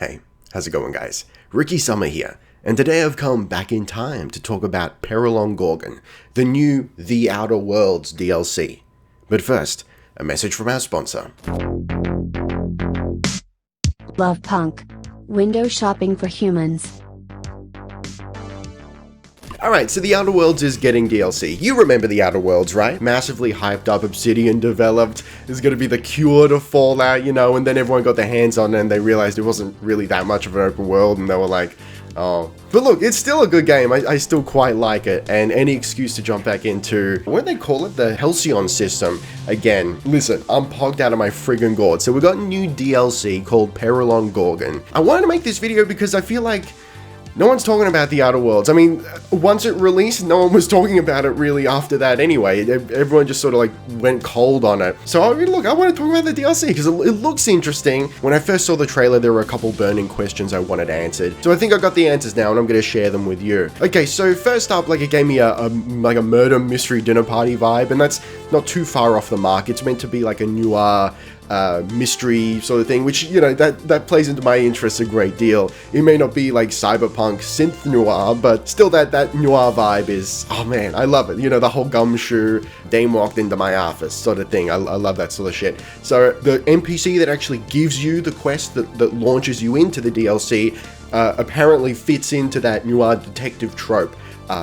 Hey, how's it going, guys? Ricky Summer here, and today I've come back in time to talk about Perilon Gorgon, the new The Outer Worlds DLC. But first, a message from our sponsor. Love Punk. Window shopping for humans. Alright, so The Outer Worlds is getting DLC. You remember The Outer Worlds, right? Massively hyped up, Obsidian developed. It's gonna be the cure to Fallout, you know, and then everyone got their hands on it and they realized it wasn't really that much of an open world and they were like, oh. But look, it's still a good game. I still quite like it, and any excuse to jump back into, what do they call it? The Halcyon system. Again, listen, I'm pogged out of my friggin' gourd. So we got a new DLC called Perilon Gorgon. I wanted to make this video because I feel like no one's talking about The Outer Worlds. I mean, once it released, no one was talking about it really after that anyway. Everyone just sort of like went cold on it. So I mean, look, I want to talk about the DLC because it looks interesting. When I first saw the trailer, there were a couple burning questions I wanted answered. So I think I got the answers now and I'm going to share them with you. Okay, so first up, like it gave me a murder mystery dinner party vibe, and that's not too far off the mark. It's meant to be like a noir mystery sort of thing, which, you know, that plays into my interests a great deal. It may not be like cyberpunk synth noir, but still that noir vibe is, oh man, I love it. You know, the whole gumshoe, Dame walked into my office sort of thing. I love that sort of shit. So the NPC that actually gives you the quest that launches you into the DLC apparently fits into that noir detective trope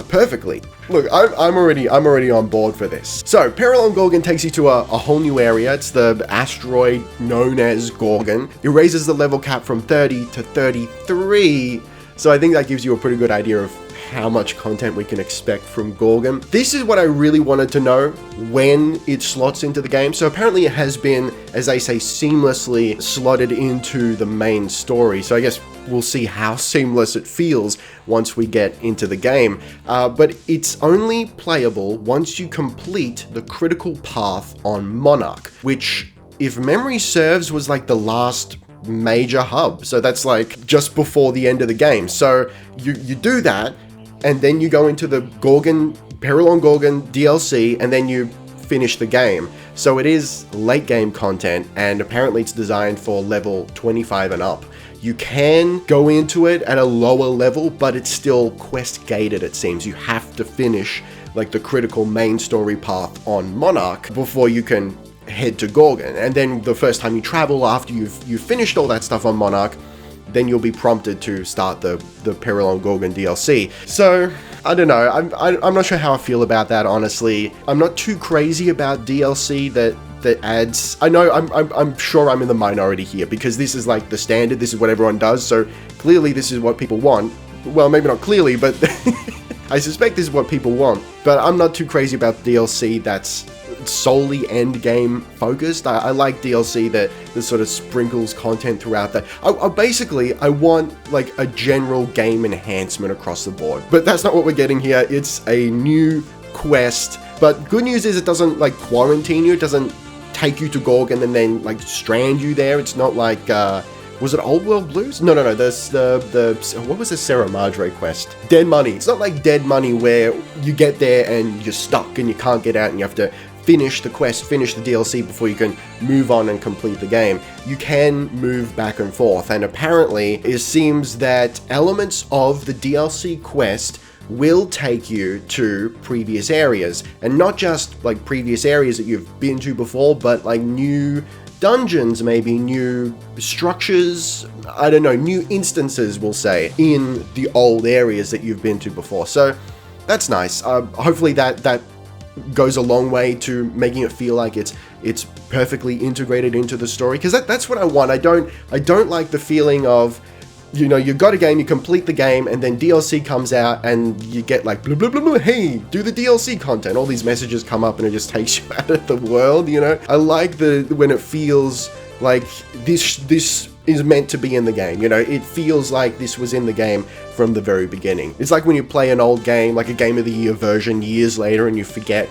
perfectly. Look, I'm already on board for this. So, Peril Gorgon takes you to a whole new area. It's the asteroid known as Gorgon. It raises the level cap from 30 to 33, so I think that gives you a pretty good idea of how much content we can expect from Gorgon. This is what I really wanted to know when it slots into the game. So apparently it has been, as they say, seamlessly slotted into the main story. So I guess we'll see how seamless it feels once we get into the game. But it's only playable once you complete the critical path on Monarch, which, if memory serves, was like the last major hub. So that's like just before the end of the game. So you do that, and then you go into the Perilon Gorgon DLC, and then you finish the game. So it is late game content, and apparently it's designed for level 25 and up. You can go into it at a lower level, but it's still quest gated, it seems. You have to finish like the critical main story path on Monarch before you can head to Gorgon. And then the first time you travel after you've finished all that stuff on Monarch, then you'll be prompted to start the Perilon Gorgon DLC. So, I don't know, I'm not sure how I feel about that, honestly. I'm not too crazy about DLC that adds, I know I'm sure I'm in the minority here, because this is like the standard, this is what everyone does, so clearly this is what people want. Well, maybe not clearly, but I suspect this is what people want. But I'm not too crazy about DLC that's solely end game focused. I like DLC that sort of sprinkles content throughout that. I want like a general game enhancement across the board, but that's not what we're getting here. It's a new quest, but good news is it doesn't like quarantine you. It doesn't take you to Gorgon and then like strand you there. It's not like was it Old World Blues? No. There's the what was the Sarah Madre quest? Dead Money. It's not like Dead Money where you get there and you're stuck and you can't get out and you have to finish the quest, finish the DLC before you can move on and complete the game. You can move back and forth, and apparently it seems that elements of the DLC quest will take you to previous areas, and not just like previous areas that you've been to before, but like new dungeons, maybe new structures, I don't know, new instances, we'll say, in the old areas that you've been to before. So that's nice. Hopefully that goes a long way to making it feel like it's perfectly integrated into the story, because that's what I want. I don't like the feeling of, you know, you got a game, you complete the game, and then DLC comes out and you get like blah blah blah blah, hey, do the DLC content. All these messages come up and it just takes you out of the world, you know. I like when it feels like this is meant to be in the game, you know. It feels like this was in the game from the very beginning. It's like when you play an old game, like a Game of the Year version years later, and you forget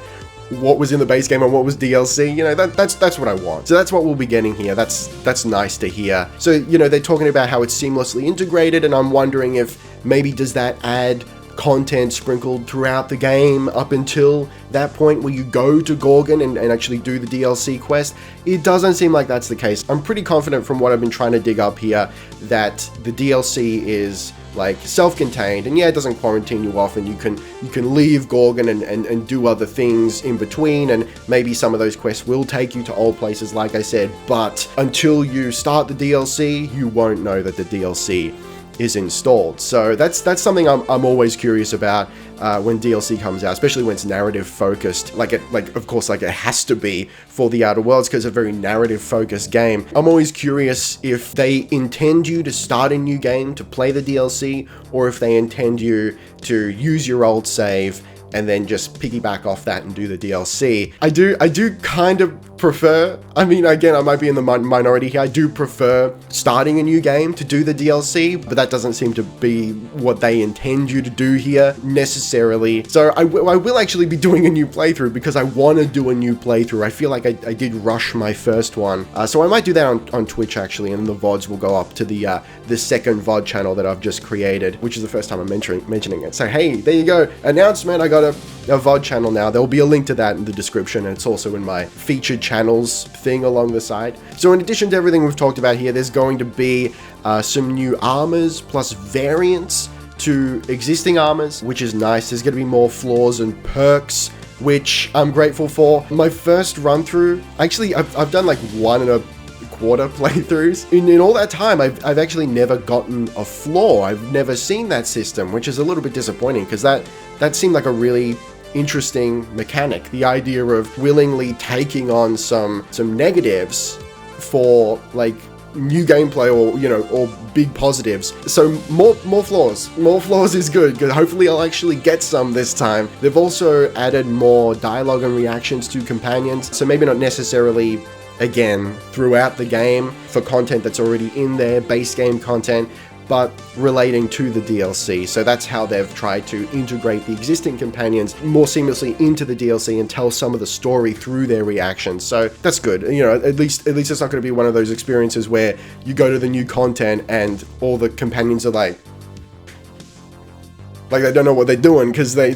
what was in the base game and what was DLC, you know, that's what I want. So that's what we'll be getting here. That's nice to hear. So, you know, they're talking about how it's seamlessly integrated, and I'm wondering if maybe does that add content sprinkled throughout the game up until that point where you go to Gorgon and actually do the DLC quest. It doesn't seem like that's the case. I'm pretty confident from what I've been trying to dig up here that the DLC is like self-contained, and yeah, it doesn't quarantine you off, and you can leave Gorgon and do other things in between, and maybe some of those quests will take you to old places like I said, but until you start the DLC, you won't know that the DLC is installed. So that's something I'm always curious about when DLC comes out, especially when it's narrative focused, like of course it has to be for the Outer Worlds because it's a very narrative focused game. I'm always curious if they intend you to start a new game to play the DLC, or if they intend you to use your old save and then just piggyback off that and do the DLC. I do kind of prefer, I mean, again, I might be in the minority here, I do prefer starting a new game to do the DLC, but that doesn't seem to be what they intend you to do here necessarily. So I will actually be doing a new playthrough because I want to do a new playthrough. I feel like I did rush my first one. So I might do that on Twitch actually, and the VODs will go up to the second VOD channel that I've just created, which is the first time I'm mentioning it. So hey, there you go, announcement, I got a VOD channel now. There will be a link to that in the description, and it's also in my featured channels thing along the side. So in addition to everything we've talked about here, there's going to be some new armors plus variants to existing armors, which is nice. There's going to be more floors and perks, which I'm grateful for. My first run through, actually I've done like 1.25 playthroughs. In all that time, I've actually never gotten a floor. I've never seen that system, which is a little bit disappointing because that seemed like a really interesting mechanic. The idea of willingly taking on some negatives for like new gameplay, or or big positives. So more floors is good, because hopefully I'll actually get some this time. They've also added more dialogue and reactions to companions, so maybe not necessarily again throughout the game for content that's already in there, base game content, but relating to the DLC. So that's how they've tried to integrate the existing companions more seamlessly into the DLC and tell some of the story through their reactions. So that's good. At least it's not going to be one of those experiences where you go to the new content and all the companions are like they don't know what they're doing because they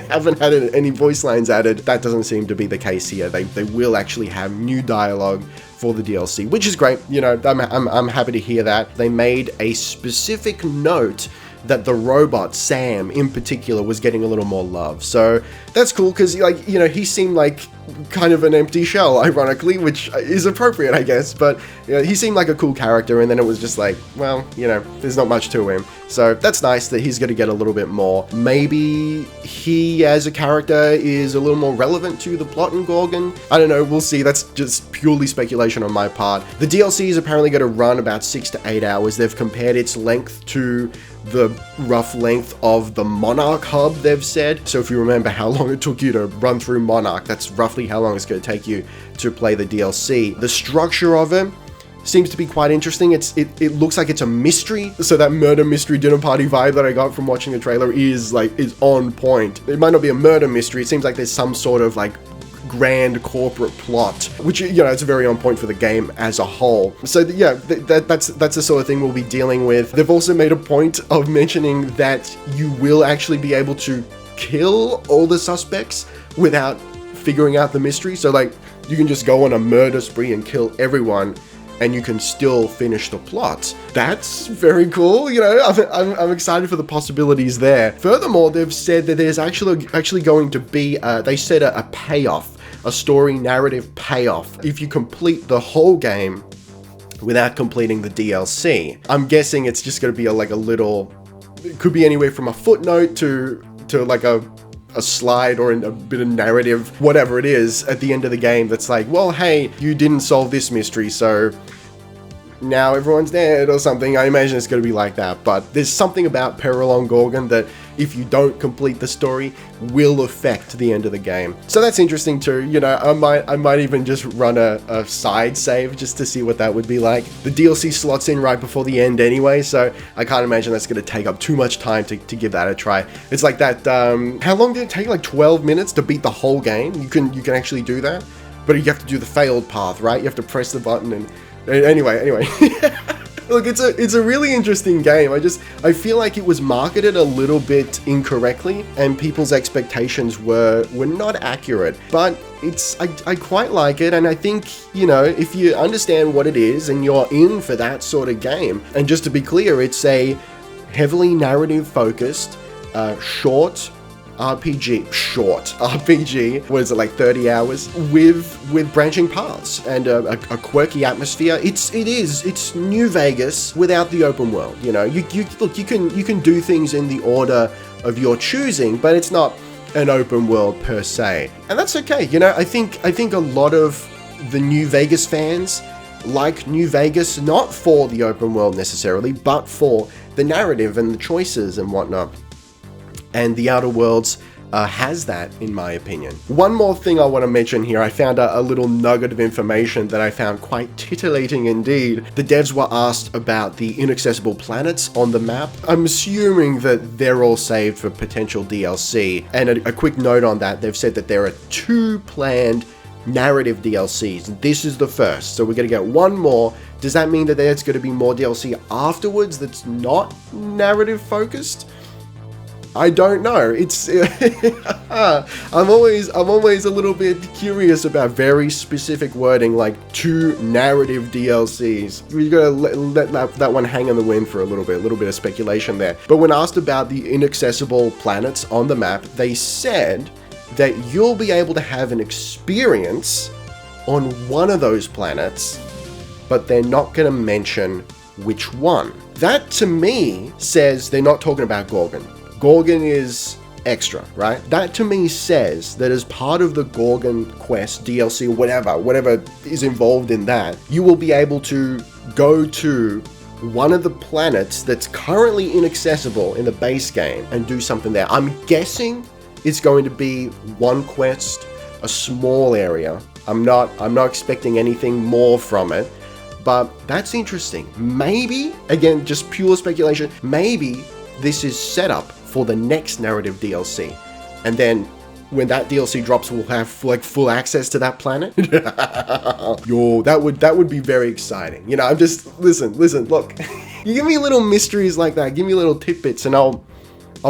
haven't had any voice lines added. That doesn't seem to be the case here. They will actually have new dialogue for the DLC, which is great. I'm happy to hear that. They made a specific note that the robot, Sam, in particular, was getting a little more love. So that's cool, because, he seemed like kind of an empty shell, ironically, which is appropriate, I guess, but he seemed like a cool character, and then it was just like, well, there's not much to him. So that's nice that he's going to get a little bit more. Maybe he, as a character, is a little more relevant to the plot in Gorgon. I don't know, we'll see. That's just purely speculation on my part. The DLC is apparently going to run about 6 to 8 hours. They've compared its length to the rough length of the Monarch hub, they've said. So if you remember how long it took you to run through Monarch, that's roughly how long it's going to take you to play the DLC. The structure of it seems to be quite interesting. It looks like it's a mystery, so that murder mystery dinner party vibe that I got from watching the trailer is on point. It might not be a murder mystery, it seems like there's some sort of grand corporate plot, which it's very on point for the game as a whole. So yeah, that's the sort of thing we'll be dealing with. They've also made a point of mentioning that you will actually be able to kill all the suspects without figuring out the mystery. So you can just go on a murder spree and kill everyone, and you can still finish the plot. That's very cool. I'm excited for the possibilities there. Furthermore, they've said that there's actually going to be they said a payoff, a story narrative payoff, if you complete the whole game without completing the DLC. I'm guessing it's just going to be a little, it could be anywhere from a footnote to a slide or a bit of narrative, whatever it is, at the end of the game that's like, well, hey, you didn't solve this mystery, so now everyone's dead or something. I imagine it's going to be like that, but there's something about Perilon Gorgon that, if you don't complete the story, will affect the end of the game. So that's interesting too. I might even just run a side save just to see what that would be like. The DLC slots in right before the end anyway, so I can't imagine that's going to take up too much time to give that a try. It's like that, how long did it take? 12 minutes to beat the whole game? You can actually do that, but you have to do the failed path, right? You have to press the button and anyway. Look, it's a really interesting game. I feel like it was marketed a little bit incorrectly, and people's expectations were not accurate. But I quite like it, and I think, you know, if you understand what it is and you're in for that sort of game, and just to be clear, it's a heavily narrative focused, short RPG, what is it, like 30 hours, with branching paths and a quirky atmosphere. It's New Vegas without the open world. You know, you can do things in the order of your choosing, but it's not an open world per se, and that's okay. You know, I think a lot of the New Vegas fans like New Vegas not for the open world necessarily, but for the narrative and the choices and whatnot. And the Outer Worlds has that, in my opinion. One more thing I want to mention here. I found a little nugget of information that I found quite titillating indeed. The devs were asked about the inaccessible planets on the map. I'm assuming that they're all saved for potential DLC. And a quick note on that, they've said that there are 2 planned narrative DLCs. This is the first, so we're going to get 1 more. Does that mean that there's going to be more DLC afterwards that's not narrative focused? I don't know. It's I'm always a little bit curious about very specific wording, like 2 narrative DLCs. We gotta let that one hang in the wind for a little bit of speculation there. But when asked about the inaccessible planets on the map, they said that you'll be able to have an experience on one of those planets, but they're not going to mention which one. That to me says they're not talking about Gorgon. Gorgon is extra, right? That to me says that as part of the Gorgon quest, DLC, whatever is involved in that, you will be able to go to one of the planets that's currently inaccessible in the base game and do something there. I'm guessing it's going to be one quest, a small area. I'm not expecting anything more from it, but that's interesting. Maybe, again, just pure speculation, maybe this is set up for the next narrative DLC, and then when that DLC drops, we'll have like full access to that planet. Yo, that would be very exciting. You know, I'm just listen. Look, you give me little mysteries like that, give me little tidbits, and I'll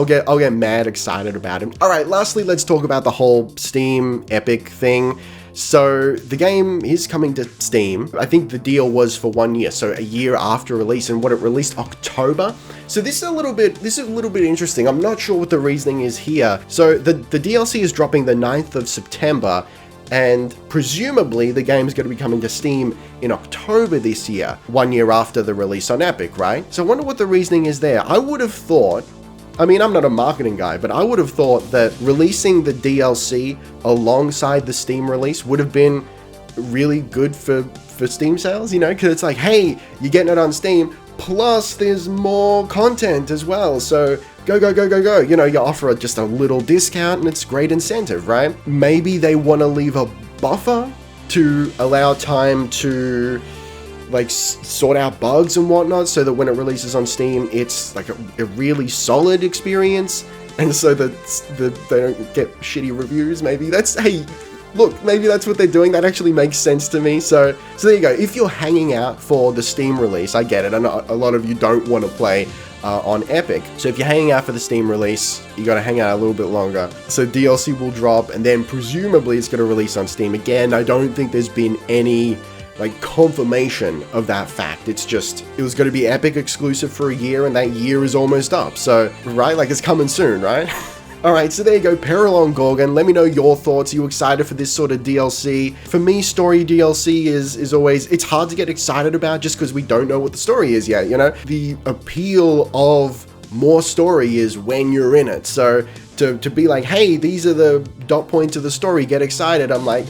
get mad excited about it. All right, lastly, let's talk about the whole Steam Epic thing. So the game is coming to Steam. I think the deal was for 1 year, so a year after release, and what it released October. So this is a little bit interesting. I'm not sure what the reasoning is here. So the DLC is dropping the 9th of September, and presumably the game is going to be coming to Steam in October this year, 1 year after the release on Epic, right? So I wonder what the reasoning is there. I would have thought, I mean, I'm not a marketing guy, but I would have thought that releasing the DLC alongside the Steam release would have been really good for Steam sales, you know, because it's like, hey, you're getting it on Steam, plus there's more content as well, so go, you know, you offer just a little discount and it's great incentive, right? Maybe they want to leave a buffer to allow time to like sort out bugs and whatnot, so that when it releases on Steam, it's like a really solid experience, and so that they don't get shitty reviews. Maybe that's, hey, look, maybe that's what they're doing. That actually makes sense to me. So there you go. If you're hanging out for the Steam release, I get it. I know a lot of you don't want to play on Epic. So if you're hanging out for the Steam release, you got to hang out a little bit longer. So DLC will drop, and then presumably it's going to release on Steam. Again, I don't think there's been any like confirmation of that fact. It's just, it was going to be Epic exclusive for a year, and that year is almost up. So, right, like it's coming soon, right? Alright, so there you go, Perilon Gorgon. Let me know your thoughts. Are you excited for this sort of DLC? For me, story DLC is always, it's hard to get excited about just because we don't know what the story is yet, you know? The appeal of more story is when you're in it. So to be like, hey, these are the dot points of the story, get excited. I'm like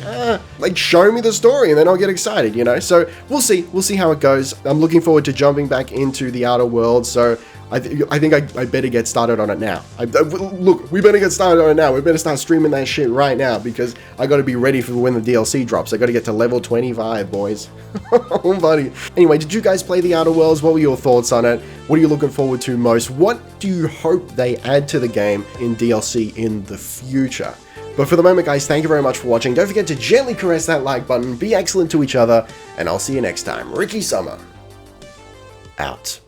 show me the story and then I'll get excited, you know? So we'll see how it goes. I'm looking forward to jumping back into the Outer Worlds. So I think I better get started on it now. Look, we better get started on it now. We better start streaming that shit right now, because I got to be ready for when the DLC drops. I got to get to level 25, boys. Oh, buddy. Anyway, did you guys play the Outer Worlds? What were your thoughts on it? What are you looking forward to most? What do you hope they add to the game in DLC in the future? But for the moment, guys, thank you very much for watching. Don't forget to gently caress that like button, be excellent to each other, and I'll see you next time. Ricky Summer. out.